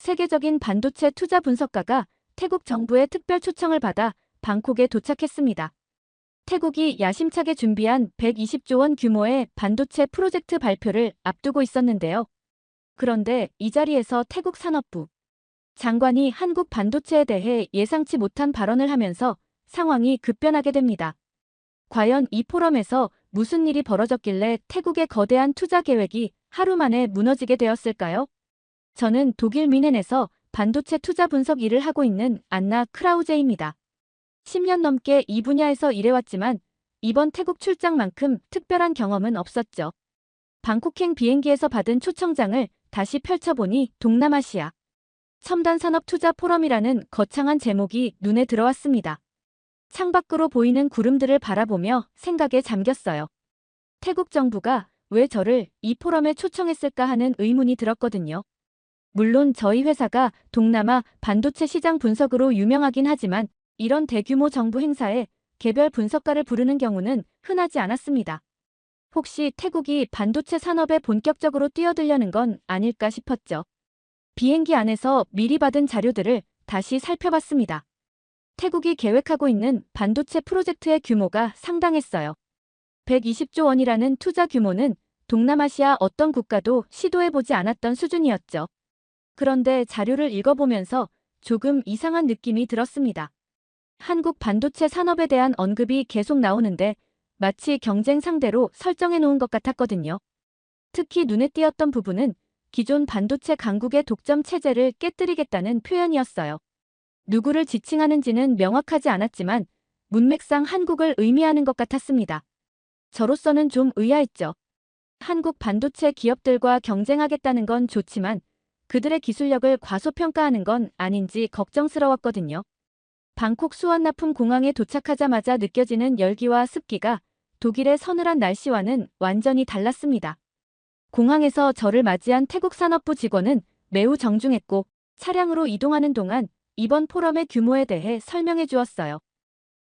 세계적인 반도체 투자 분석가가 태국 정부의 특별 초청을 받아 방콕에 도착했습니다. 태국이 야심차게 준비한 120조 원 규모의 반도체 프로젝트 발표를 앞두고 있었는데요. 그런데 이 자리에서 태국 산업부 장관이 한국 반도체에 대해 예상치 못한 발언을 하면서 상황이 급변하게 됩니다. 과연 이 포럼에서 무슨 일이 벌어졌길래 태국의 거대한 투자 계획이 하루 만에 무너지게 되었을까요? 저는 독일 뮌헨에서 반도체 투자 분석 일을 하고 있는 안나 크라우제입니다. 10년 넘게 이 분야에서 일해왔지만 이번 태국 출장만큼 특별한 경험은 없었죠. 방콕행 비행기에서 받은 초청장을 다시 펼쳐보니 동남아시아 첨단 산업 투자 포럼이라는 거창한 제목이 눈에 들어왔습니다. 창밖으로 보이는 구름들을 바라보며 생각에 잠겼어요. 태국 정부가 왜 저를 이 포럼에 초청했을까 하는 의문이 들었거든요. 물론 저희 회사가 동남아 반도체 시장 분석으로 유명하긴 하지만 이런 대규모 정부 행사에 개별 분석가를 부르는 경우는 흔하지 않았습니다. 혹시 태국이 반도체 산업에 본격적으로 뛰어들려는 건 아닐까 싶었죠. 비행기 안에서 미리 받은 자료들을 다시 살펴봤습니다. 태국이 계획하고 있는 반도체 프로젝트의 규모가 상당했어요. 120조 원이라는 투자 규모는 동남아시아 어떤 국가도 시도해보지 않았던 수준이었죠. 그런데 자료를 읽어보면서 조금 이상한 느낌이 들었습니다. 한국 반도체 산업에 대한 언급이 계속 나오는데 마치 경쟁 상대로 설정해 놓은 것 같았거든요. 특히 눈에 띄었던 부분은 기존 반도체 강국의 독점 체제를 깨뜨리겠다는 표현이었어요. 누구를 지칭하는지는 명확하지 않았지만 문맥상 한국을 의미하는 것 같았습니다. 저로서는 좀 의아했죠. 한국 반도체 기업들과 경쟁하겠다는 건 좋지만 그들의 기술력을 과소평가하는 건 아닌지 걱정스러웠거든요. 방콕 수완나품 공항에 도착하자마자 느껴지는 열기와 습기가 독일의 서늘한 날씨와는 완전히 달랐습니다. 공항에서 저를 맞이한 태국 산업부 직원은 매우 정중했고 차량으로 이동하는 동안 이번 포럼의 규모에 대해 설명해 주었어요.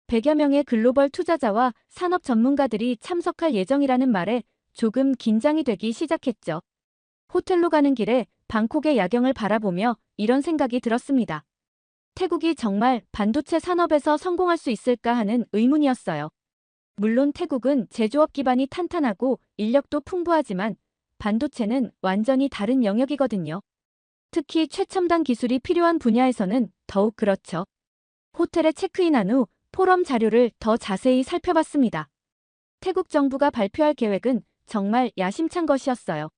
100여 명의 글로벌 투자자와 산업 전문가들이 참석할 예정이라는 말에 조금 긴장이 되기 시작했죠. 호텔로 가는 길에 방콕의 야경을 바라보며 이런 생각이 들었습니다. 태국이 정말 반도체 산업에서 성공할 수 있을까 하는 의문이었어요. 물론 태국은 제조업 기반이 탄탄하고 인력도 풍부하지만 반도체는 완전히 다른 영역이거든요. 특히 최첨단 기술이 필요한 분야에서는 더욱 그렇죠. 호텔에 체크인한 후 포럼 자료를 더 자세히 살펴봤습니다. 태국 정부가 발표할 계획은 정말 야심찬 것이었어요.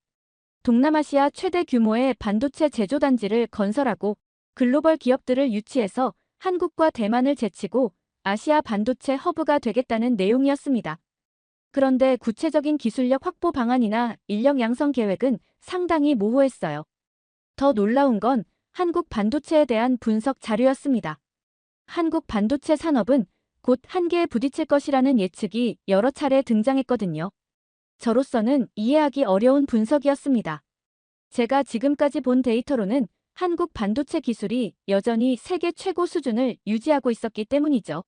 동남아시아 최대 규모의 반도체 제조단지를 건설하고 글로벌 기업들을 유치해서 한국과 대만을 제치고 아시아 반도체 허브가 되겠다는 내용이었습니다. 그런데 구체적인 기술력 확보 방안이나 인력 양성 계획은 상당히 모호했어요. 더 놀라운 건 한국 반도체에 대한 분석 자료였습니다. 한국 반도체 산업은 곧 한계에 부딪힐 것이라는 예측이 여러 차례 등장했거든요. 저로서는 이해하기 어려운 분석이었습니다. 제가 지금까지 본 데이터로는 한국 반도체 기술이 여전히 세계 최고 수준을 유지하고 있었기 때문이죠.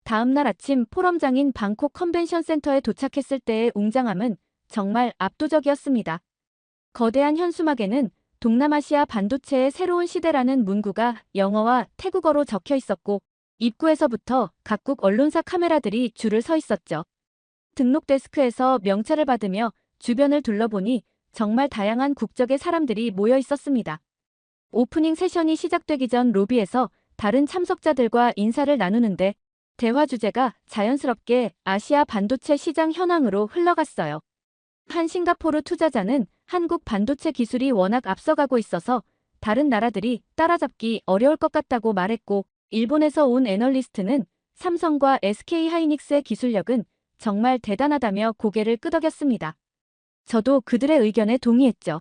다음 날 아침 포럼장인 방콕 컨벤션 센터에 도착했을 때의 웅장함은 정말 압도적이었습니다. 거대한 현수막에는 동남아시아 반도체의 새로운 시대라는 문구가 영어와 태국어로 적혀 있었고 입구에서부터 각국 언론사 카메라들이 줄을 서 있었죠. 등록 데스크에서 명찰을 받으며 주변을 둘러보니 정말 다양한 국적의 사람들이 모여 있었습니다. 오프닝 세션이 시작되기 전 로비에서 다른 참석자들과 인사를 나누는데 대화 주제가 자연스럽게 아시아 반도체 시장 현황으로 흘러갔어요. 한 싱가포르 투자자는 한국 반도체 기술이 워낙 앞서가고 있어서 다른 나라들이 따라잡기 어려울 것 같다고 말했고 일본에서 온 애널리스트는 삼성과 SK하이닉스의 기술력은 정말 대단하다며 고개를 끄덕였습니다. 저도 그들의 의견에 동의했죠.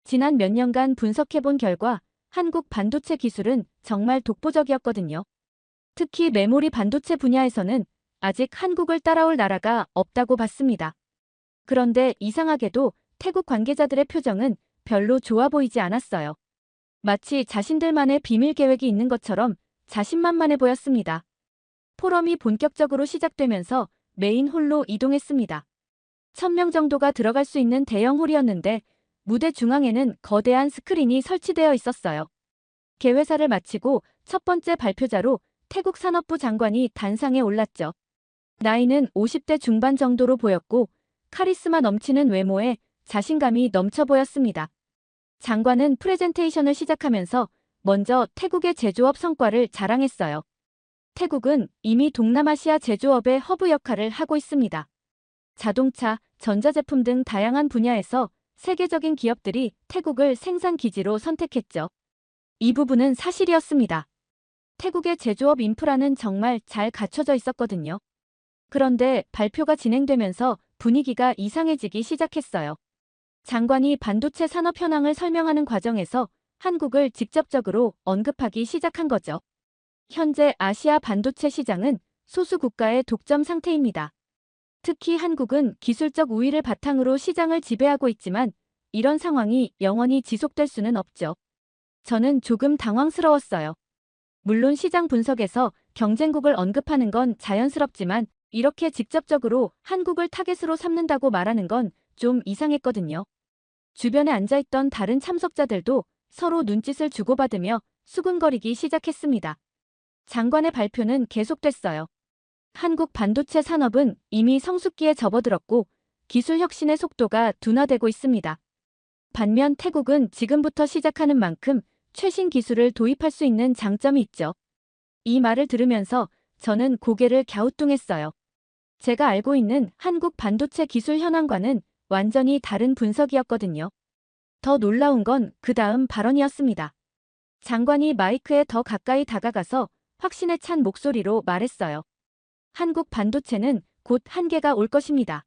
지난 몇 년간 분석해본 결과 한국 반도체 기술은 정말 독보적이었거든요. 특히 메모리 반도체 분야에서는 아직 한국을 따라올 나라가 없다고 봤습니다. 그런데 이상하게도 태국 관계자들의 표정은 별로 좋아 보이지 않았어요. 마치 자신들만의 비밀 계획이 있는 것처럼 자신만만해 보였습니다. 포럼이 본격적으로 시작되면서 메인 홀로 이동했습니다. 1000명 정도가 들어갈 수 있는 대형 홀이었는데 무대 중앙에는 거대한 스크린이 설치되어 있었어요. 개회사를 마치고 첫 번째 발표자로 태국 산업부 장관이 단상에 올랐죠. 나이는 50대 중반 정도로 보였고 카리스마 넘치는 외모에 자신감이 넘쳐 보였습니다. 장관은 프레젠테이션을 시작하면서 먼저 태국의 제조업 성과를 자랑했어요. 태국은 이미 동남아시아 제조업의 허브 역할을 하고 있습니다. 자동차, 전자제품 등 다양한 분야에서 세계적인 기업들이 태국을 생산 기지로 선택했죠. 이 부분은 사실이었습니다. 태국의 제조업 인프라는 정말 잘 갖춰져 있었거든요. 그런데 발표가 진행되면서 분위기가 이상해지기 시작했어요. 장관이 반도체 산업 현황을 설명하는 과정에서 한국을 직접적으로 언급하기 시작한 거죠. 현재 아시아 반도체 시장은 소수 국가의 독점 상태입니다. 특히 한국은 기술적 우위를 바탕으로 시장을 지배하고 있지만 이런 상황이 영원히 지속될 수는 없죠. 저는 조금 당황스러웠어요. 물론 시장 분석에서 경쟁국을 언급하는 건 자연스럽지만 이렇게 직접적으로 한국을 타겟으로 삼는다고 말하는 건 좀 이상했거든요. 주변에 앉아있던 다른 참석자들도 서로 눈짓을 주고받으며 수군거리기 시작했습니다. 장관의 발표는 계속됐어요. 한국 반도체 산업은 이미 성숙기에 접어들었고 기술 혁신의 속도가 둔화되고 있습니다. 반면 태국은 지금부터 시작하는 만큼 최신 기술을 도입할 수 있는 장점이 있죠. 이 말을 들으면서 저는 고개를 갸우뚱했어요. 제가 알고 있는 한국 반도체 기술 현황과는 완전히 다른 분석이었거든요. 더 놀라운 건 그 다음 발언이었습니다. 장관이 마이크에 더 가까이 다가가서 확신에 찬 목소리로 말했어요. 한국 반도체는 곧 한계가 올 것입니다.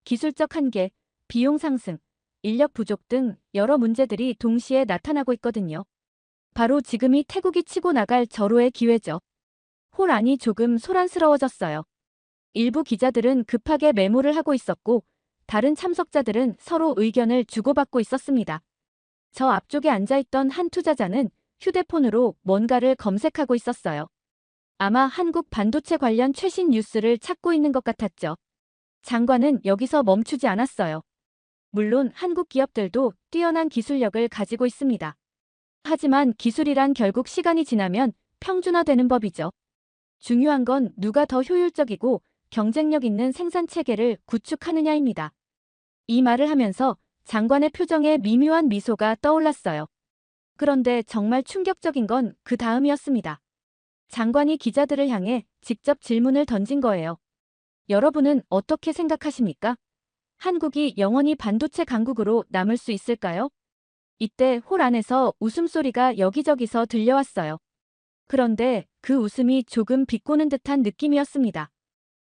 기술적 한계, 비용 상승, 인력 부족 등 여러 문제들이 동시에 나타나고 있거든요. 바로 지금이 태국이 치고 나갈 절호의 기회죠. 홀 안이 조금 소란스러워졌어요. 일부 기자들은 급하게 메모를 하고 있었고 다른 참석자들은 서로 의견을 주고받고 있었습니다. 저 앞쪽에 앉아있던 한 투자자는 휴대폰으로 뭔가를 검색하고 있었어요. 아마 한국 반도체 관련 최신 뉴스를 찾고 있는 것 같았죠. 장관은 여기서 멈추지 않았어요. 물론 한국 기업들도 뛰어난 기술력을 가지고 있습니다. 하지만 기술이란 결국 시간이 지나면 평준화되는 법이죠. 중요한 건 누가 더 효율적이고 경쟁력 있는 생산 체계를 구축하느냐입니다. 이 말을 하면서 장관의 표정에 미묘한 미소가 떠올랐어요. 그런데 정말 충격적인 건 그 다음이었습니다. 장관이 기자들을 향해 직접 질문을 던진 거예요. 여러분은 어떻게 생각하십니까? 한국이 영원히 반도체 강국으로 남을 수 있을까요? 이때 홀 안에서 웃음소리가 여기저기서 들려왔어요. 그런데 그 웃음이 조금 비꼬는 듯한 느낌이었습니다.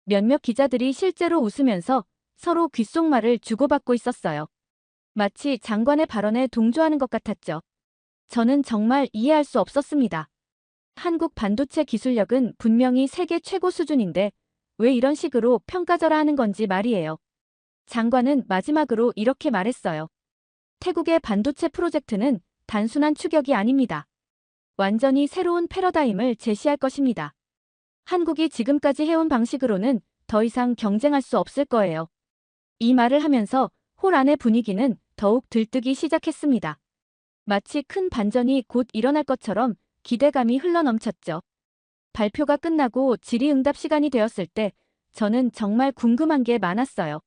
몇몇 기자들이 실제로 웃으면서 서로 귓속말을 주고받고 있었어요. 마치 장관의 발언에 동조하는 것 같았죠. 저는 정말 이해할 수 없었습니다. 한국 반도체 기술력은 분명히 세계 최고 수준인데 왜 이런 식으로 평가절하하는 건지 말이에요. 장관은 마지막으로 이렇게 말했어요. 태국의 반도체 프로젝트는 단순한 추격이 아닙니다. 완전히 새로운 패러다임을 제시할 것입니다. 한국이 지금까지 해온 방식으로는 더 이상 경쟁할 수 없을 거예요. 이 말을 하면서 홀 안의 분위기는 더욱 들뜨기 시작했습니다. 마치 큰 반전이 곧 일어날 것처럼 기대감이 흘러넘쳤죠. 발표가 끝나고 질의응답 시간이 되었을 때 저는 정말 궁금한 게 많았어요.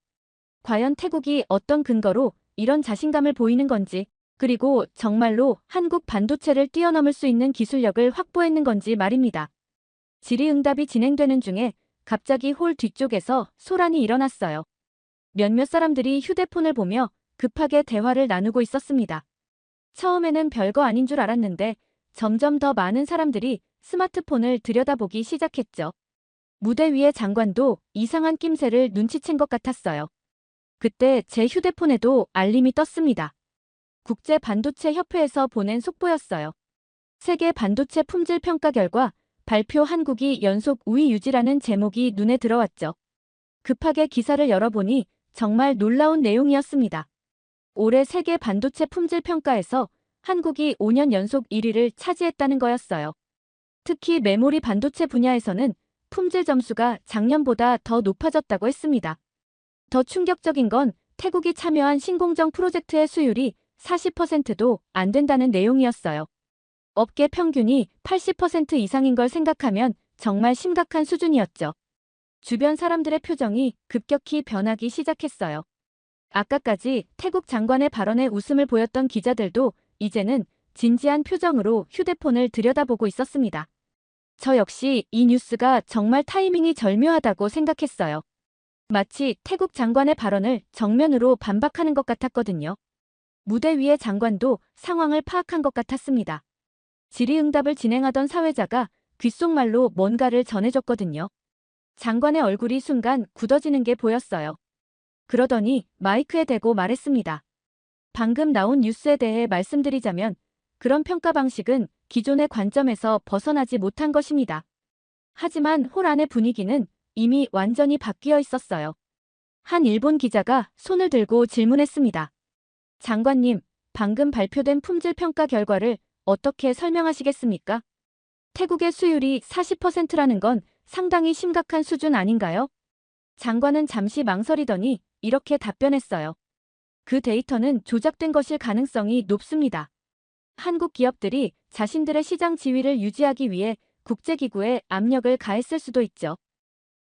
과연 태국이 어떤 근거로 이런 자신감을 보이는 건지, 그리고 정말로 한국 반도체를 뛰어넘을 수 있는 기술력을 확보했는 건지 말입니다. 질의응답이 진행되는 중에 갑자기 홀 뒤쪽에서 소란이 일어났어요. 몇몇 사람들이 휴대폰을 보며 급하게 대화를 나누고 있었습니다. 처음에는 별거 아닌 줄 알았는데 점점 더 많은 사람들이 스마트폰을 들여다보기 시작했죠. 무대 위의 장관도 이상한 낌새를 눈치챈 것 같았어요. 그때 제 휴대폰에도 알림이 떴습니다. 국제 반도체 협회에서 보낸 속보였어요. 세계 반도체 품질 평가 결과 발표 한국이 연속 우위 유지라는 제목이 눈에 들어왔죠. 급하게 기사를 열어보니 정말 놀라운 내용이었습니다. 올해 세계 반도체 품질 평가에서 한국이 5년 연속 1위를 차지했다는 거였어요. 특히 메모리 반도체 분야에서는 품질 점수가 작년보다 더 높아졌다고 했습니다. 더 충격적인 건 태국이 참여한 신공정 프로젝트의 수율이 40%도 안 된다는 내용이었어요. 업계 평균이 80% 이상인 걸 생각하면 정말 심각한 수준이었죠. 주변 사람들의 표정이 급격히 변하기 시작했어요. 아까까지 태국 장관의 발언에 웃음을 보였던 기자들도 이제는 진지한 표정으로 휴대폰을 들여다보고 있었습니다. 저 역시 이 뉴스가 정말 타이밍이 절묘하다고 생각했어요. 마치 태국 장관의 발언을 정면으로 반박하는 것 같았거든요. 무대 위의 장관도 상황을 파악한 것 같았습니다. 질의응답을 진행하던 사회자가 귓속말로 뭔가를 전해줬거든요. 장관의 얼굴이 순간 굳어지는 게 보였어요. 그러더니 마이크에 대고 말했습니다. 방금 나온 뉴스에 대해 말씀드리자면 그런 평가 방식은 기존의 관점에서 벗어나지 못한 것입니다. 하지만 홀 안의 분위기는 이미 완전히 바뀌어 있었어요. 한 일본 기자가 손을 들고 질문했습니다. 장관님, 방금 발표된 품질 평가 결과를 어떻게 설명하시겠습니까? 태국의 수율이 40%라는 건 상당히 심각한 수준 아닌가요? 장관은 잠시 망설이더니 이렇게 답변했어요. 그 데이터는 조작된 것일 가능성이 높습니다. 한국 기업들이 자신들의 시장 지위를 유지하기 위해 국제기구에 압력을 가했을 수도 있죠.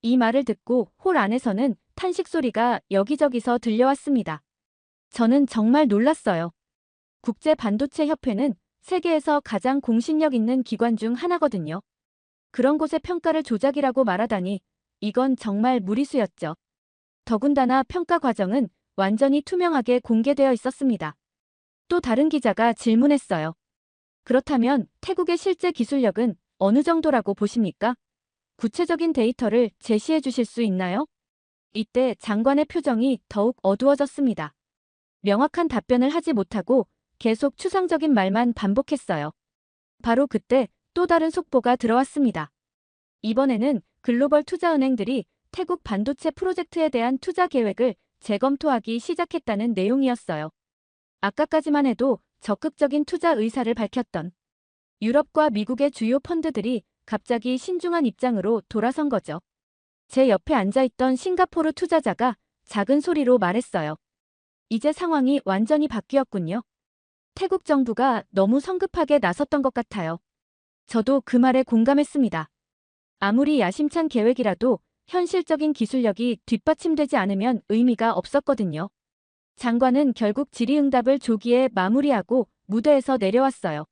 이 말을 듣고 홀 안에서는 탄식 소리가 여기저기서 들려왔습니다. 저는 정말 놀랐어요. 국제반도체협회는 세계에서 가장 공신력 있는 기관 중 하나거든요. 그런 곳의 평가를 조작이라고 말하다니 이건 정말 무리수였죠. 더군다나 평가 과정은 완전히 투명하게 공개되어 있었습니다. 또 다른 기자가 질문했어요. 그렇다면 태국의 실제 기술력은 어느 정도라고 보십니까? 구체적인 데이터를 제시해 주실 수 있나요? 이때 장관의 표정이 더욱 어두워졌습니다. 명확한 답변을 하지 못하고 계속 추상적인 말만 반복했어요. 바로 그때 또 다른 속보가 들어왔습니다. 이번에는 글로벌 투자은행들이 태국 반도체 프로젝트에 대한 투자 계획을 재검토하기 시작했다는 내용이었어요. 아까까지만 해도 적극적인 투자 의사를 밝혔던 유럽과 미국의 주요 펀드들이 갑자기 신중한 입장으로 돌아선 거죠. 제 옆에 앉아있던 싱가포르 투자자가 작은 소리로 말했어요. 이제 상황이 완전히 바뀌었군요. 태국 정부가 너무 성급하게 나섰던 것 같아요. 저도 그 말에 공감했습니다. 아무리 야심찬 계획이라도 현실적인 기술력이 뒷받침되지 않으면 의미가 없었거든요. 장관은 결국 질의응답을 조기에 마무리하고 무대에서 내려왔어요.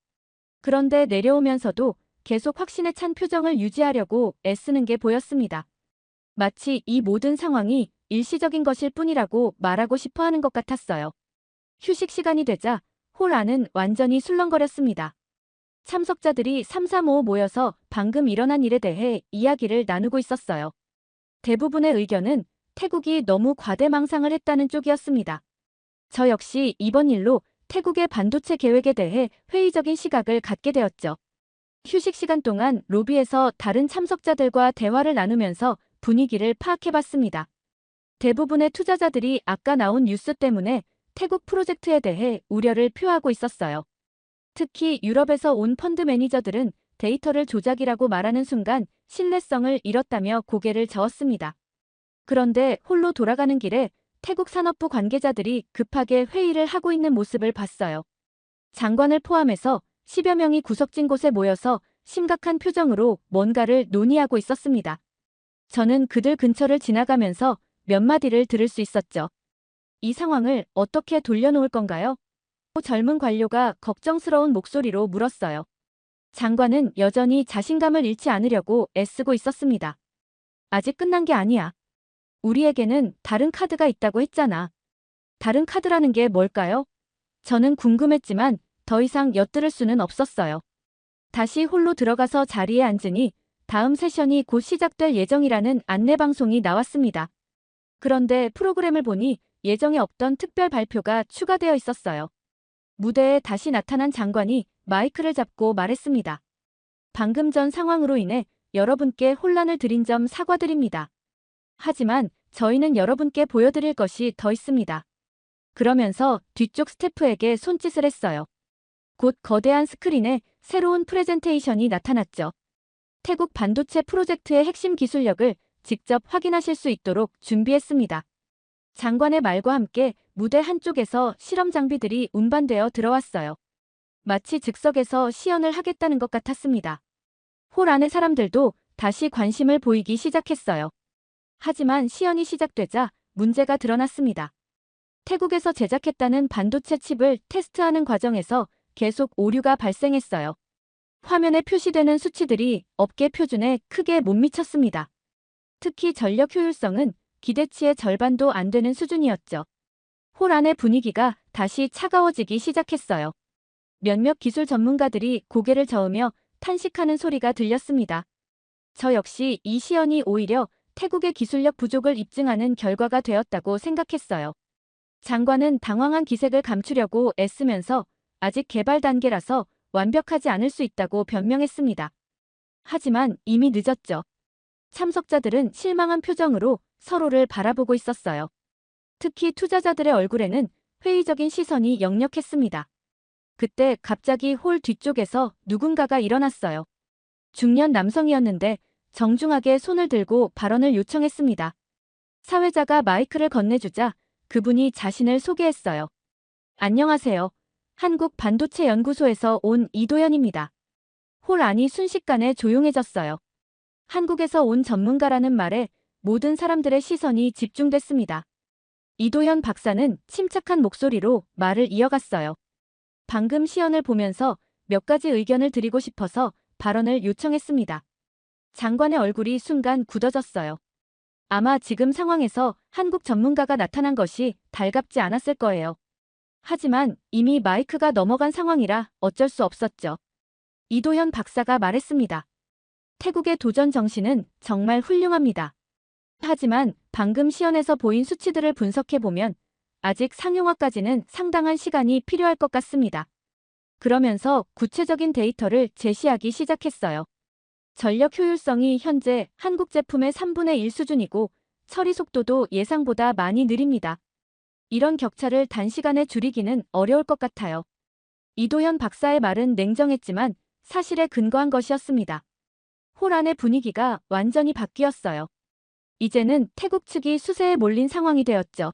그런데 내려오면서도 계속 확신에 찬 표정을 유지하려고 애쓰는 게 보였습니다. 마치 이 모든 상황이 일시적인 것일 뿐이라고 말하고 싶어 하는 것 같았어요. 휴식 시간이 되자 홀 안은 완전히 술렁거렸습니다. 참석자들이 삼삼오오 모여서 방금 일어난 일에 대해 이야기를 나누고 있었어요. 대부분의 의견은 태국이 너무 과대망상을 했다는 쪽이었습니다. 저 역시 이번 일로 태국의 반도체 계획에 대해 회의적인 시각을 갖게 되었죠. 휴식 시간 동안 로비에서 다른 참석자들과 대화를 나누면서 분위기를 파악해봤습니다. 대부분의 투자자들이 아까 나온 뉴스 때문에 태국 프로젝트에 대해 우려를 표하고 있었어요. 특히 유럽에서 온 펀드 매니저들은 데이터를 조작이라고 말하는 순간 신뢰성을 잃었다며 고개를 저었습니다. 그런데 홀로 돌아가는 길에 태국 산업부 관계자들이 급하게 회의를 하고 있는 모습을 봤어요. 장관을 포함해서 10여 명이 구석진 곳에 모여서 심각한 표정으로 뭔가를 논의하고 있었습니다. 저는 그들 근처를 지나가면서 몇 마디를 들을 수 있었죠. 이 상황을 어떻게 돌려놓을 건가요? 젊은 관료가 걱정스러운 목소리로 물었어요. 장관은 여전히 자신감을 잃지 않으려고 애쓰고 있었습니다. 아직 끝난 게 아니야. 우리에게는 다른 카드가 있다고 했잖아. 다른 카드라는 게 뭘까요? 저는 궁금했지만 더 이상 엿들을 수는 없었어요. 다시 홀로 들어가서 자리에 앉으니 다음 세션이 곧 시작될 예정이라는 안내방송이 나왔습니다. 그런데 프로그램을 보니 예정에 없던 특별 발표가 추가되어 있었어요. 무대에 다시 나타난 장관이 마이크를 잡고 말했습니다. 방금 전 상황으로 인해 여러분께 혼란을 드린 점 사과드립니다. 하지만 저희는 여러분께 보여드릴 것이 더 있습니다. 그러면서 뒤쪽 스태프에게 손짓을 했어요. 곧 거대한 스크린에 새로운 프레젠테이션이 나타났죠. 태국 반도체 프로젝트의 핵심 기술력을 직접 확인하실 수 있도록 준비했습니다. 장관의 말과 함께 무대 한쪽에서 실험 장비들이 운반되어 들어왔어요. 마치 즉석에서 시연을 하겠다는 것 같았습니다. 홀 안의 사람들도 다시 관심을 보이기 시작했어요. 하지만 시연이 시작되자 문제가 드러났습니다. 태국에서 제작했다는 반도체 칩을 테스트하는 과정에서 계속 오류가 발생했어요. 화면에 표시되는 수치들이 업계 표준에 크게 못 미쳤습니다. 특히 전력 효율성은 기대치의 절반도 안 되는 수준이었죠. 홀 안의 분위기가 다시 차가워지기 시작했어요. 몇몇 기술 전문가들이 고개를 저으며 탄식하는 소리가 들렸습니다. 저 역시 이 시연이 오히려 태국의 기술력 부족을 입증하는 결과가 되었다고 생각했어요. 장관은 당황한 기색을 감추려고 애쓰면서 아직 개발 단계라서 완벽하지 않을 수 있다고 변명했습니다. 하지만 이미 늦었죠. 참석자들은 실망한 표정으로 서로를 바라보고 있었어요. 특히 투자자들의 얼굴에는 회의적인 시선이 역력했습니다. 그때 갑자기 홀 뒤쪽에서 누군가가 일어났어요. 중년 남성이었는데 정중하게 손을 들고 발언을 요청했습니다. 사회자가 마이크를 건네주자 그분이 자신을 소개했어요. 안녕하세요. 한국 반도체 연구소에서 온 이도현입니다. 홀 안이 순식간에 조용해졌어요. 한국에서 온 전문가라는 말에 모든 사람들의 시선이 집중됐습니다. 이도현 박사는 침착한 목소리로 말을 이어갔어요. 방금 시연을 보면서 몇 가지 의견을 드리고 싶어서 발언을 요청했습니다. 장관의 얼굴이 순간 굳어졌어요. 아마 지금 상황에서 한국 전문가가 나타난 것이 달갑지 않았을 거예요. 하지만 이미 마이크가 넘어간 상황이라 어쩔 수 없었죠. 이도현 박사가 말했습니다. 태국의 도전 정신은 정말 훌륭합니다. 하지만 방금 시연에서 보인 수치들을 분석해보면 아직 상용화까지는 상당한 시간이 필요할 것 같습니다. 그러면서 구체적인 데이터를 제시하기 시작했어요. 전력 효율성이 현재 한국 제품의 3분의 1 수준이고 처리 속도도 예상보다 많이 느립니다. 이런 격차를 단시간에 줄이기는 어려울 것 같아요. 이도현 박사의 말은 냉정했지만 사실에 근거한 것이었습니다. 홀 안의 분위기가 완전히 바뀌었어요. 이제는 태국 측이 수세에 몰린 상황이 되었죠.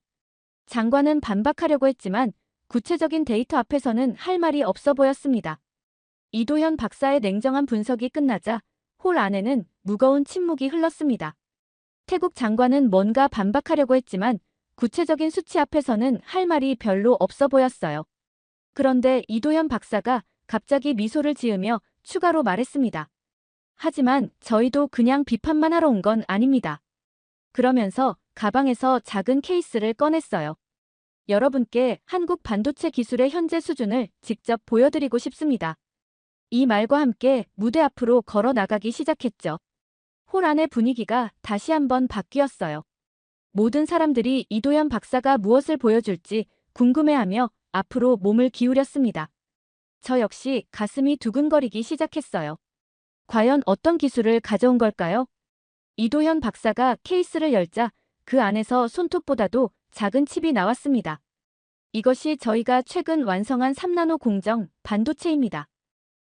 장관은 반박하려고 했지만 구체적인 데이터 앞에서는 할 말이 없어 보였습니다. 이도현 박사의 냉정한 분석이 끝나자 홀 안에는 무거운 침묵이 흘렀습니다. 태국 장관은 뭔가 반박하려고 했지만 구체적인 수치 앞에서는 할 말이 별로 없어 보였어요. 그런데 이도현 박사가 갑자기 미소를 지으며 추가로 말했습니다. 하지만 저희도 그냥 비판만 하러 온 건 아닙니다. 그러면서 가방에서 작은 케이스를 꺼냈어요. 여러분께 한국 반도체 기술의 현재 수준을 직접 보여드리고 싶습니다. 이 말과 함께 무대 앞으로 걸어 나가기 시작했죠. 홀 안의 분위기가 다시 한번 바뀌었어요. 모든 사람들이 이도현 박사가 무엇을 보여줄지 궁금해하며 앞으로 몸을 기울였습니다. 저 역시 가슴이 두근거리기 시작했어요. 과연 어떤 기술을 가져온 걸까요? 이도현 박사가 케이스를 열자 그 안에서 손톱보다도 작은 칩이 나왔습니다. 이것이 저희가 최근 완성한 3나노 공정 반도체입니다.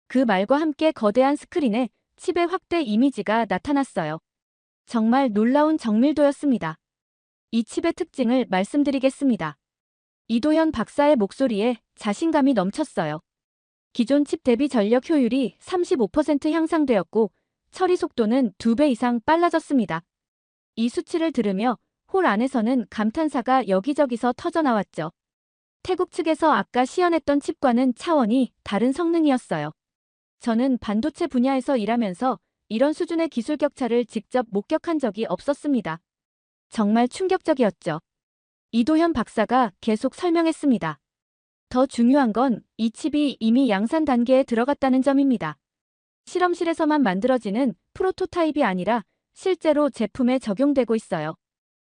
그 말과 함께 거대한 스크린에 칩의 확대 이미지가 나타났어요. 정말 놀라운 정밀도였습니다. 이 칩의 특징을 말씀드리겠습니다. 이도현 박사의 목소리에 자신감이 넘쳤어요. 기존 칩 대비 전력 효율이 35% 향상되었고 처리 속도는 2배 이상 빨라졌습니다. 이 수치를 들으며 홀 안에서는 감탄사가 여기저기서 터져나왔죠. 태국 측에서 아까 시연했던 칩과는 차원이 다른 성능이었어요. 저는 반도체 분야에서 일하면서 이런 수준의 기술 격차를 직접 목격한 적이 없었습니다. 정말 충격적이었죠. 이도현 박사가 계속 설명했습니다. 더 중요한 건 이 칩이 이미 양산 단계에 들어갔다는 점입니다. 실험실에서만 만들어지는 프로토타입이 아니라 실제로 제품에 적용되고 있어요.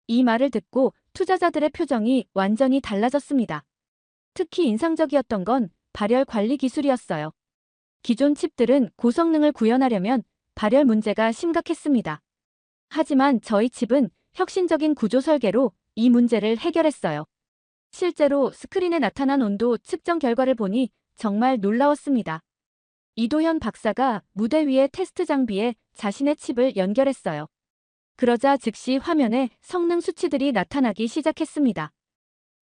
이 말을 듣고 투자자들의 표정이 완전히 달라졌습니다. 특히 인상적이었던 건 발열 관리 기술이었어요. 기존 칩들은 고성능을 구현하려면 발열 문제가 심각했습니다. 하지만 저희 칩은 혁신적인 구조 설계로 이 문제를 해결했어요. 실제로 스크린에 나타난 온도 측정 결과를 보니 정말 놀라웠습니다. 이도현 박사가 무대 위의 테스트 장비에 자신의 칩을 연결했어요. 그러자 즉시 화면에 성능 수치들이 나타나기 시작했습니다.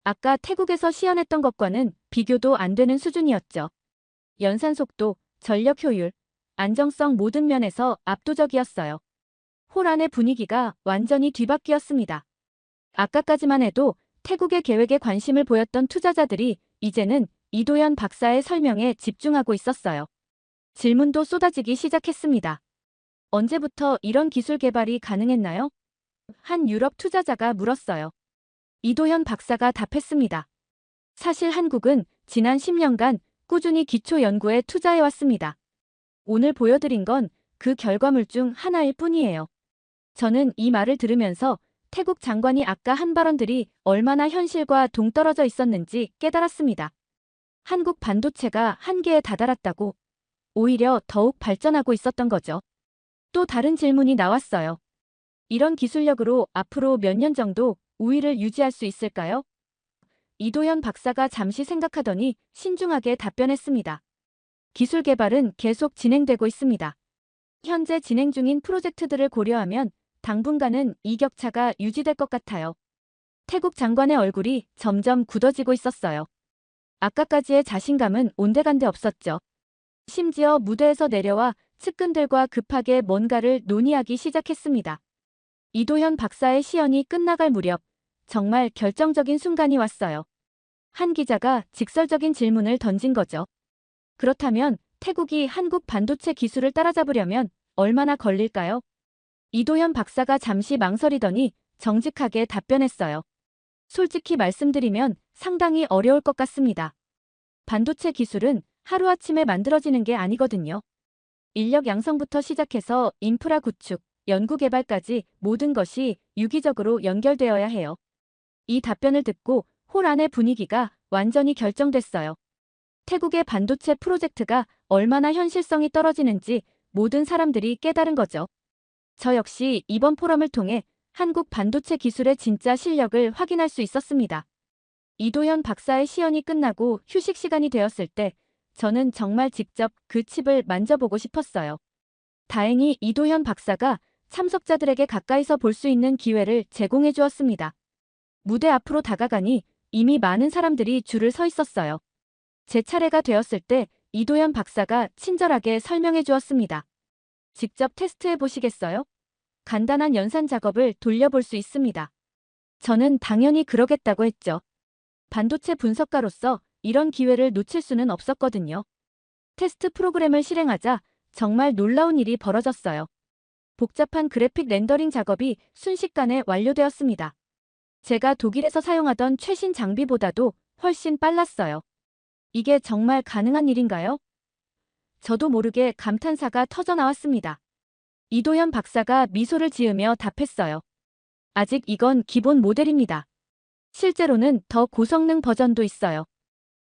아까 태국에서 시연했던 것과는 비교도 안 되는 수준이었죠. 연산 속도, 전력 효율, 안정성 모든 면에서 압도적이었어요. 홀 안의 분위기가 완전히 뒤바뀌었습니다. 아까까지만 해도 태국의 계획에 관심을 보였던 투자자들이 이제는 이도현 박사의 설명에 집중하고 있었어요. 질문도 쏟아지기 시작했습니다. 언제부터 이런 기술 개발이 가능했나요? 한 유럽 투자자가 물었어요. 이도현 박사가 답했습니다. 사실 한국은 지난 10년간 꾸준히 기초 연구에 투자해왔습니다. 오늘 보여드린 건 그 결과물 중 하나일 뿐이에요. 저는 이 말을 들으면서 태국 장관이 아까 한 발언들이 얼마나 현실과 동떨어져 있었는지 깨달았습니다. 한국 반도체가 한계에 다다랐다고 오히려 더욱 발전하고 있었던 거죠. 또 다른 질문이 나왔어요. 이런 기술력으로 앞으로 몇 년 정도 우위를 유지할 수 있을까요? 이도현 박사가 잠시 생각하더니 신중하게 답변했습니다. 기술 개발은 계속 진행되고 있습니다. 현재 진행 중인 프로젝트들을 고려하면 당분간은 이 격차가 유지될 것 같아요. 태국 장관의 얼굴이 점점 굳어지고 있었어요. 아까까지의 자신감은 온데간데 없었죠. 심지어 무대에서 내려와 측근들과 급하게 뭔가를 논의하기 시작했습니다. 이도현 박사의 시연이 끝나갈 무렵 정말 결정적인 순간이 왔어요. 한 기자가 직설적인 질문을 던진 거죠. 그렇다면 태국이 한국 반도체 기술을 따라잡으려면 얼마나 걸릴까요? 이도현 박사가 잠시 망설이더니 정직하게 답변했어요. 솔직히 말씀드리면 상당히 어려울 것 같습니다. 반도체 기술은 하루아침에 만들어지는 게 아니거든요. 인력 양성부터 시작해서 인프라 구축, 연구 개발까지 모든 것이 유기적으로 연결되어야 해요. 이 답변을 듣고 홀 안의 분위기가 완전히 결정됐어요. 태국의 반도체 프로젝트가 얼마나 현실성이 떨어지는지 모든 사람들이 깨달은 거죠. 저 역시 이번 포럼을 통해 한국 반도체 기술의 진짜 실력을 확인할 수 있었습니다. 이도현 박사의 시연이 끝나고 휴식 시간이 되었을 때 저는 정말 직접 그 칩을 만져보고 싶었어요. 다행히 이도현 박사가 참석자들에게 가까이서 볼 수 있는 기회를 제공해 주었습니다. 무대 앞으로 다가가니 이미 많은 사람들이 줄을 서 있었어요. 제 차례가 되었을 때 이도현 박사가 친절하게 설명해 주었습니다. 직접 테스트해 보시겠어요? 간단한 연산 작업을 돌려볼 수 있습니다. 저는 당연히 그러겠다고 했죠. 반도체 분석가로서 이런 기회를 놓칠 수는 없었거든요. 테스트 프로그램을 실행하자 정말 놀라운 일이 벌어졌어요. 복잡한 그래픽 렌더링 작업이 순식간에 완료되었습니다. 제가 독일에서 사용하던 최신 장비보다도 훨씬 빨랐어요. 이게 정말 가능한 일인가요? 저도 모르게 감탄사가 터져나왔습니다. 이도현 박사가 미소를 지으며 답했어요. 아직 이건 기본 모델입니다. 실제로는 더 고성능 버전도 있어요.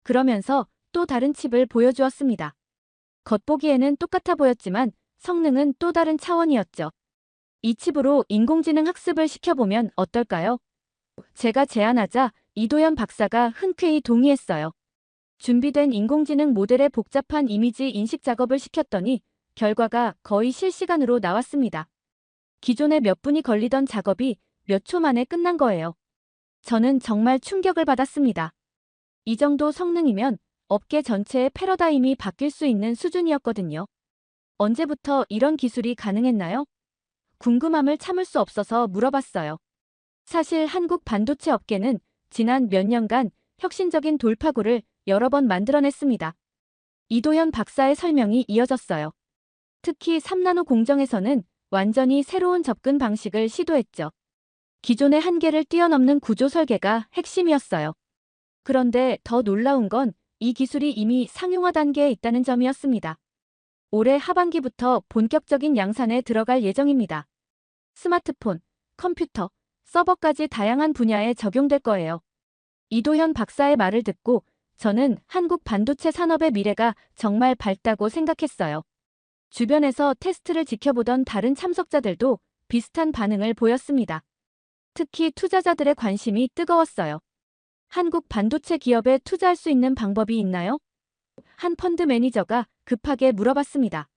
그러면서 또 다른 칩을 보여주었습니다. 겉보기에는 똑같아 보였지만 성능은 또 다른 차원이었죠. 이 칩으로 인공지능 학습을 시켜보면 어떨까요? 제가 제안하자 이도현 박사가 흔쾌히 동의했어요. 준비된 인공지능 모델의 복잡한 이미지 인식 작업을 시켰더니 결과가 거의 실시간으로 나왔습니다. 기존에 몇 분이 걸리던 작업이 몇 초 만에 끝난 거예요. 저는 정말 충격을 받았습니다. 이 정도 성능이면 업계 전체의 패러다임이 바뀔 수 있는 수준이었거든요. 언제부터 이런 기술이 가능했나요? 궁금함을 참을 수 없어서 물어봤어요. 사실 한국 반도체 업계는 지난 몇 년간 혁신적인 돌파구를 여러 번 만들어냈습니다. 이도현 박사의 설명이 이어졌어요. 특히 3나노 공정에서는 완전히 새로운 접근 방식을 시도했죠. 기존의 한계를 뛰어넘는 구조 설계가 핵심이었어요. 그런데 더 놀라운 건 이 기술이 이미 상용화 단계에 있다는 점이었습니다. 올해 하반기부터 본격적인 양산에 들어갈 예정입니다. 스마트폰, 컴퓨터, 서버까지 다양한 분야에 적용될 거예요. 이도현 박사의 말을 듣고 저는 한국 반도체 산업의 미래가 정말 밝다고 생각했어요. 주변에서 테스트를 지켜보던 다른 참석자들도 비슷한 반응을 보였습니다. 특히 투자자들의 관심이 뜨거웠어요. 한국 반도체 기업에 투자할 수 있는 방법이 있나요? 한 펀드 매니저가 급하게 물어봤습니다.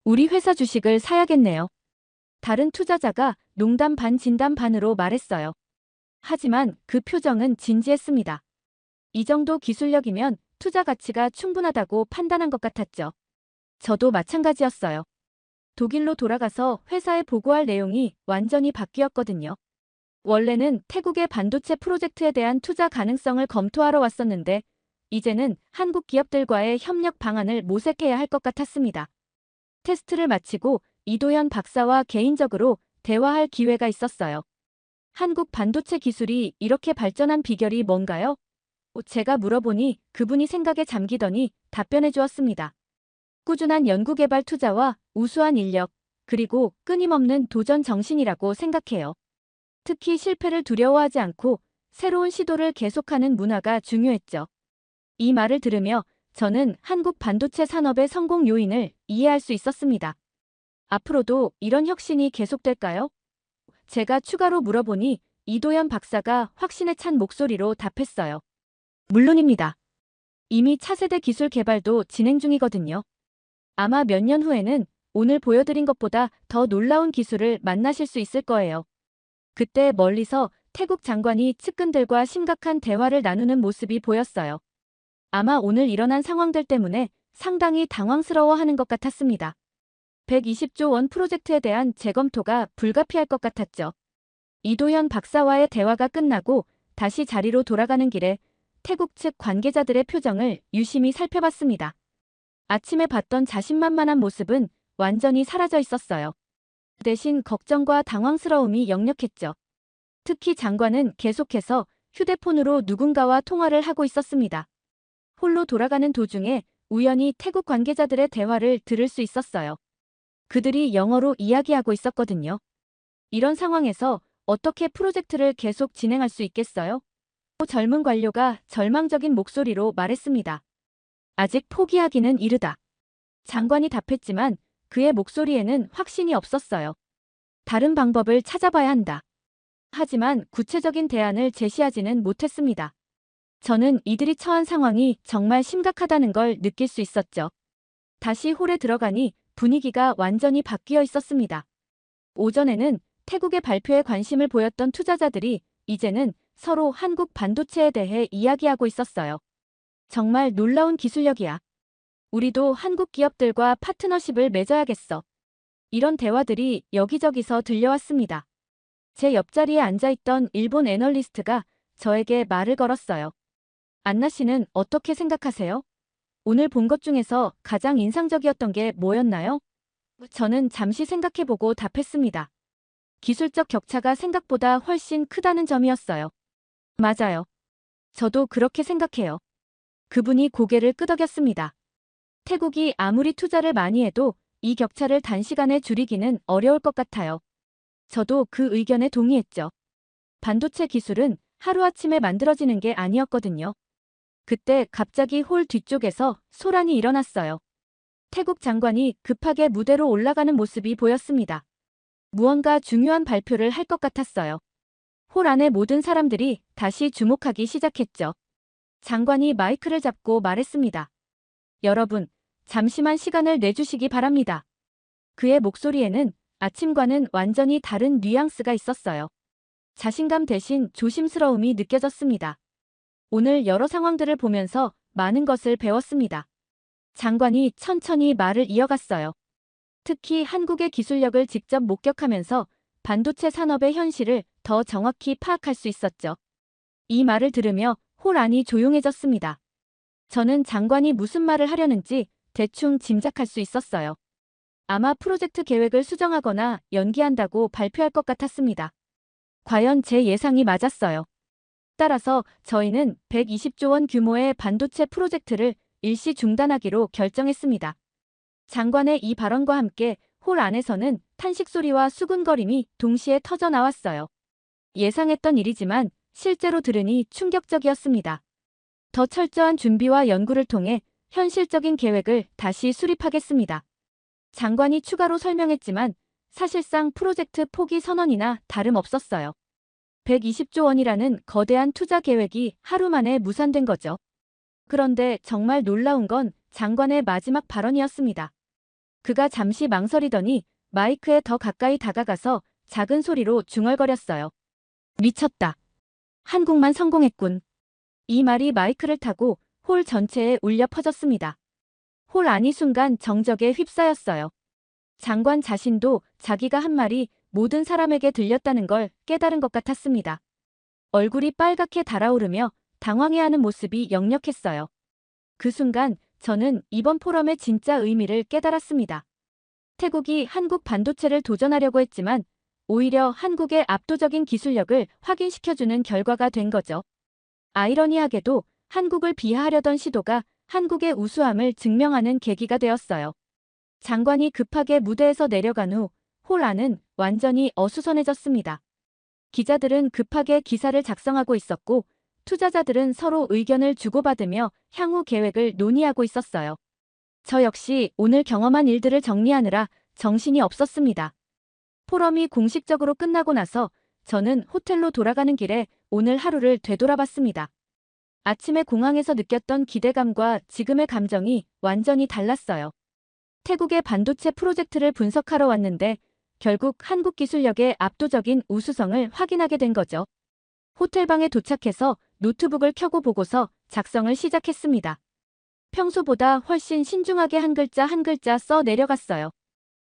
우리 회사 주식을 사야겠네요. 다른 투자자가 농담 반 진담 반으로 말했어요. 하지만 그 표정은 진지했습니다. 이 정도 기술력이면 투자 가치가 충분하다고 판단한 것 같았죠. 저도 마찬가지였어요. 독일로 돌아가서 회사에 보고할 내용이 완전히 바뀌었거든요. 원래는 태국의 반도체 프로젝트에 대한 투자 가능성을 검토하러 왔었는데 이제는 한국 기업들과의 협력 방안을 모색해야 할 것 같았습니다. 테스트를 마치고 이도현 박사와 개인적으로 대화할 기회가 있었어요. 한국 반도체 기술이 이렇게 발전한 비결이 뭔가요? 제가 물어보니 그분이 생각에 잠기더니 답변해 주었습니다. 꾸준한 연구개발 투자와 우수한 인력, 그리고 끊임없는 도전 정신이라고 생각해요. 특히 실패를 두려워하지 않고 새로운 시도를 계속하는 문화가 중요했죠. 이 말을 들으며 저는 한국 반도체 산업의 성공 요인을 이해할 수 있었습니다. 앞으로도 이런 혁신이 계속될까요? 제가 추가로 물어보니 이도현 박사가 확신에 찬 목소리로 답했어요. 물론입니다. 이미 차세대 기술 개발도 진행 중이거든요. 아마 몇 년 후에는 오늘 보여드린 것보다 더 놀라운 기술을 만나실 수 있을 거예요. 그때 멀리서 태국 장관이 측근들과 심각한 대화를 나누는 모습이 보였어요. 아마 오늘 일어난 상황들 때문에 상당히 당황스러워하는 것 같았습니다. 120조 원 프로젝트에 대한 재검토가 불가피할 것 같았죠. 이도현 박사와의 대화가 끝나고 다시 자리로 돌아가는 길에 태국 측 관계자들의 표정을 유심히 살펴봤습니다. 아침에 봤던 자신만만한 모습은 완전히 사라져 있었어요. 대신 걱정과 당황스러움이 역력했죠. 특히 장관은 계속해서 휴대폰으로 누군가와 통화를 하고 있었습니다. 홀로 돌아가는 도중에 우연히 태국 관계자들의 대화를 들을 수 있었어요. 그들이 영어로 이야기하고 있었거든요. 이런 상황에서 어떻게 프로젝트를 계속 진행할 수 있겠어요? 젊은 관료가 절망적인 목소리로 말했습니다. 아직 포기하기는 이르다. 장관이 답했지만 그의 목소리에는 확신이 없었어요. 다른 방법을 찾아봐야 한다. 하지만 구체적인 대안을 제시하지는 못했습니다. 저는 이들이 처한 상황이 정말 심각하다는 걸 느낄 수 있었죠. 다시 홀에 들어가니 분위기가 완전히 바뀌어 있었습니다. 오전에는 태국의 발표에 관심을 보였던 투자자들이 이제는 서로 한국 반도체에 대해 이야기하고 있었어요. 정말 놀라운 기술력이야. 우리도 한국 기업들과 파트너십을 맺어야겠어. 이런 대화들이 여기저기서 들려왔습니다. 제 옆자리에 앉아있던 일본 애널리스트가 저에게 말을 걸었어요. 안나 씨는 어떻게 생각하세요? 오늘 본 것 중에서 가장 인상적이었던 게 뭐였나요? 저는 잠시 생각해보고 답했습니다. 기술적 격차가 생각보다 훨씬 크다는 점이었어요. 맞아요. 저도 그렇게 생각해요. 그분이 고개를 끄덕였습니다. 태국이 아무리 투자를 많이 해도 이 격차를 단시간에 줄이기는 어려울 것 같아요. 저도 그 의견에 동의했죠. 반도체 기술은 하루아침에 만들어지는 게 아니었거든요. 그때 갑자기 홀 뒤쪽에서 소란이 일어났어요. 태국 장관이 급하게 무대로 올라가는 모습이 보였습니다. 무언가 중요한 발표를 할 것 같았어요. 홀 안의 모든 사람들이 다시 주목하기 시작했죠. 장관이 마이크를 잡고 말했습니다. 여러분, 잠시만 시간을 내주시기 바랍니다. 그의 목소리에는 아침과는 완전히 다른 뉘앙스가 있었어요. 자신감 대신 조심스러움이 느껴졌습니다. 오늘 여러 상황들을 보면서 많은 것을 배웠습니다. 장관이 천천히 말을 이어갔어요. 특히 한국의 기술력을 직접 목격하면서 반도체 산업의 현실을 더 정확히 파악할 수 있었죠. 이 말을 들으며 홀 안이 조용해졌습니다. 저는 장관이 무슨 말을 하려는지 대충 짐작할 수 있었어요. 아마 프로젝트 계획을 수정하거나 연기한다고 발표할 것 같았습니다. 과연 제 예상이 맞았어요. 따라서 저희는 120조 원 규모의 반도체 프로젝트를 일시 중단하기로 결정했습니다. 장관의 이 발언과 함께 홀 안에서는 탄식 소리와 수군거림이 동시에 터져 나왔어요. 예상했던 일이지만 실제로 들으니 충격적이었습니다. 더 철저한 준비와 연구를 통해 현실적인 계획을 다시 수립하겠습니다. 장관이 추가로 설명했지만 사실상 프로젝트 포기 선언이나 다름없었어요. 120조 원이라는 거대한 투자 계획이 하루 만에 무산된 거죠. 그런데 정말 놀라운 건 장관의 마지막 발언이었습니다. 그가 잠시 망설이더니 마이크에 더 가까이 다가가서 작은 소리로 중얼거렸어요. 미쳤다. 한국만 성공했군. 이 말이 마이크를 타고 홀 전체에 울려 퍼졌습니다. 홀 안이 순간 정적에 휩싸였어요. 장관 자신도 자기가 한 말이 모든 사람에게 들렸다는 걸 깨달은 것 같았습니다. 얼굴이 빨갛게 달아오르며 당황해하는 모습이 역력했어요. 그 순간 저는 이번 포럼의 진짜 의미를 깨달았습니다. 태국이 한국 반도체를 도전하려고 했지만 오히려 한국의 압도적인 기술력을 확인시켜주는 결과가 된 거죠. 아이러니하게도 한국을 비하하려던 시도가 한국의 우수함을 증명하는 계기가 되었어요. 장관이 급하게 무대에서 내려간 후 홀 안은 완전히 어수선해졌습니다. 기자들은 급하게 기사를 작성하고 있었고 투자자들은 서로 의견을 주고받으며 향후 계획을 논의하고 있었어요. 저 역시 오늘 경험한 일들을 정리하느라 정신이 없었습니다. 포럼이 공식적으로 끝나고 나서 저는 호텔로 돌아가는 길에 오늘 하루를 되돌아봤습니다. 아침에 공항에서 느꼈던 기대감과 지금의 감정이 완전히 달랐어요. 태국의 반도체 프로젝트를 분석하러 왔는데 결국 한국 기술력의 압도적인 우수성을 확인하게 된 거죠. 호텔방에 도착해서 노트북을 켜고 보고서 작성을 시작했습니다. 평소보다 훨씬 신중하게 한 글자 한 글자 써 내려갔어요.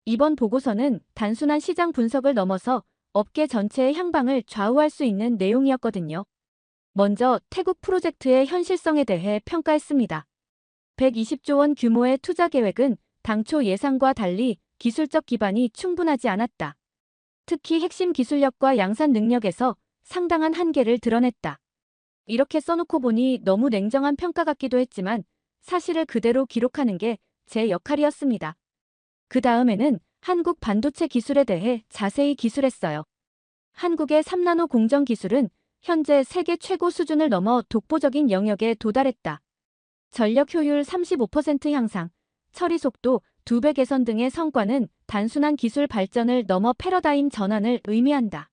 이번 보고서는 단순한 시장 분석을 넘어서 업계 전체의 향방을 좌우할 수 있는 내용이었거든요. 먼저 태국 프로젝트의 현실성에 대해 평가했습니다. 120조 원 규모의 투자 계획은 당초 예상과 달리 기술적 기반이 충분하지 않았다. 특히 핵심 기술력과 양산 능력에서 상당한 한계를 드러냈다. 이렇게 써놓고 보니 너무 냉정한 평가 같기도 했지만 사실을 그대로 기록하는 게 제 역할이었습니다. 그 다음에는 한국 반도체 기술에 대해 자세히 기술했어요. 한국의 3나노 공정 기술은 현재 세계 최고 수준을 넘어 독보적인 영역에 도달했다. 전력 효율 35% 향상, 처리 속도 2배 개선 등의 성과는 단순한 기술 발전을 넘어 패러다임 전환을 의미한다.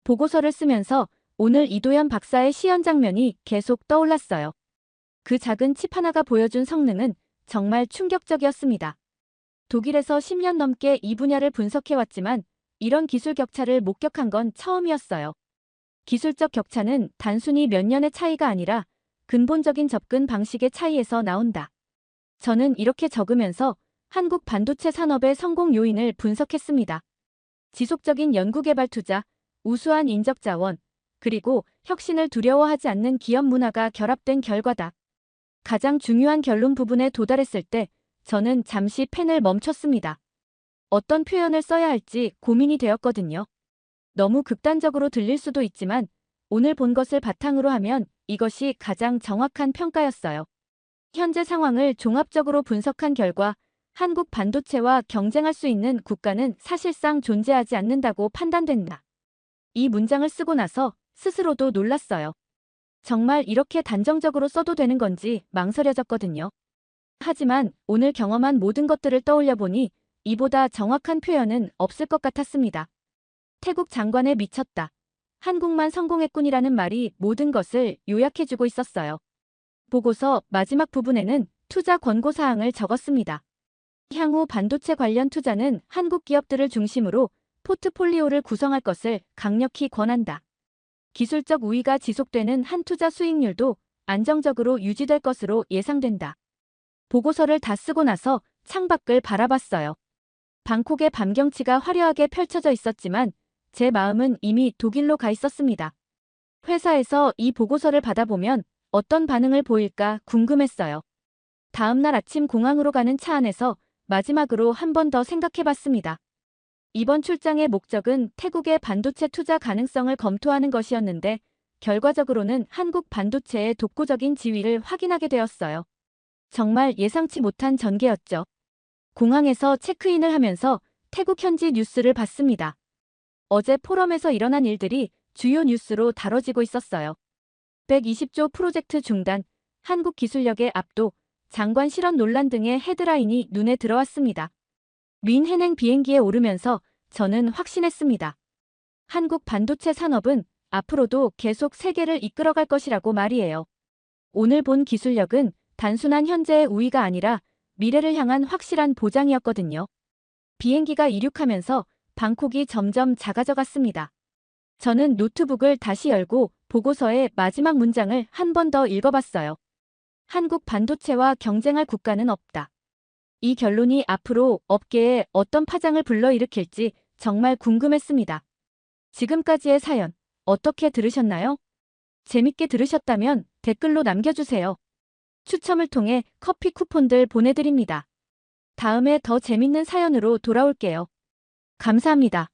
보고서를 쓰면서 오늘 이도현 박사의 시연 장면이 계속 떠올랐어요. 그 작은 칩 하나가 보여준 성능은 정말 충격적이었습니다. 독일에서 10년 넘게 이 분야를 분석해왔지만 이런 기술 격차를 목격한 건 처음이었어요. 기술적 격차는 단순히 몇 년의 차이가 아니라 근본적인 접근 방식의 차이에서 나온다. 저는 이렇게 적으면서 한국 반도체 산업의 성공 요인을 분석했습니다. 지속적인 연구개발 투자, 우수한 인적 자원, 그리고 혁신을 두려워하지 않는 기업 문화가 결합된 결과다. 가장 중요한 결론 부분에 도달했을 때 저는 잠시 펜을 멈췄습니다. 어떤 표현을 써야 할지 고민이 되었거든요. 너무 극단적으로 들릴 수도 있지만 오늘 본 것을 바탕으로 하면 이것이 가장 정확한 평가였어요. 현재 상황을 종합적으로 분석한 결과 한국 반도체와 경쟁할 수 있는 국가는 사실상 존재하지 않는다고 판단된다. 이 문장을 쓰고 나서 스스로도 놀랐어요. 정말 이렇게 단정적으로 써도 되는 건지 망설여졌거든요. 하지만 오늘 경험한 모든 것들을 떠올려 보니 이보다 정확한 표현은 없을 것 같았습니다. 태국 장관에 미쳤다. 한국만 성공했군이라는 말이 모든 것을 요약해주고 있었어요. 보고서 마지막 부분에는 투자 권고사항을 적었습니다. 향후 반도체 관련 투자는 한국 기업들을 중심으로 포트폴리오를 구성할 것을 강력히 권한다. 기술적 우위가 지속되는 한 투자 수익률도 안정적으로 유지될 것으로 예상된다. 보고서를 다 쓰고 나서 창밖을 바라봤어요. 방콕의 밤 경치가 화려하게 펼쳐져 있었지만 제 마음은 이미 독일로 가 있었습니다. 회사에서 이 보고서를 받아보면 어떤 반응을 보일까 궁금했어요. 다음 날 아침 공항으로 가는 차 안에서 마지막으로 한 번 더 생각해봤습니다. 이번 출장의 목적은 태국의 반도체 투자 가능성을 검토하는 것이었는데 결과적으로는 한국 반도체의 독보적인 지위를 확인하게 되었어요. 정말 예상치 못한 전개였죠. 공항에서 체크인을 하면서 태국 현지 뉴스를 봤습니다. 어제 포럼에서 일어난 일들이 주요 뉴스로 다뤄지고 있었어요. 120조 프로젝트 중단, 한국 기술력의 압도, 장관 실언 논란 등의 헤드라인이 눈에 들어왔습니다. 민 해냉 비행기에 오르면서 저는 확신했습니다. 한국 반도체 산업은 앞으로도 계속 세계를 이끌어갈 것이라고 말이에요. 오늘 본 기술력은 단순한 현재의 우위가 아니라 미래를 향한 확실한 보장이었거든요. 비행기가 이륙하면서 방콕이 점점 작아져 갔습니다. 저는 노트북을 다시 열고 보고서의 마지막 문장을 한 번 더 읽어봤어요. 한국 반도체와 경쟁할 국가는 없다. 이 결론이 앞으로 업계에 어떤 파장을 불러일으킬지 정말 궁금했습니다. 지금까지의 사연 어떻게 들으셨나요? 재밌게 들으셨다면 댓글로 남겨주세요. 추첨을 통해 커피 쿠폰들 보내드립니다. 다음에 더 재밌는 사연으로 돌아올게요. 감사합니다.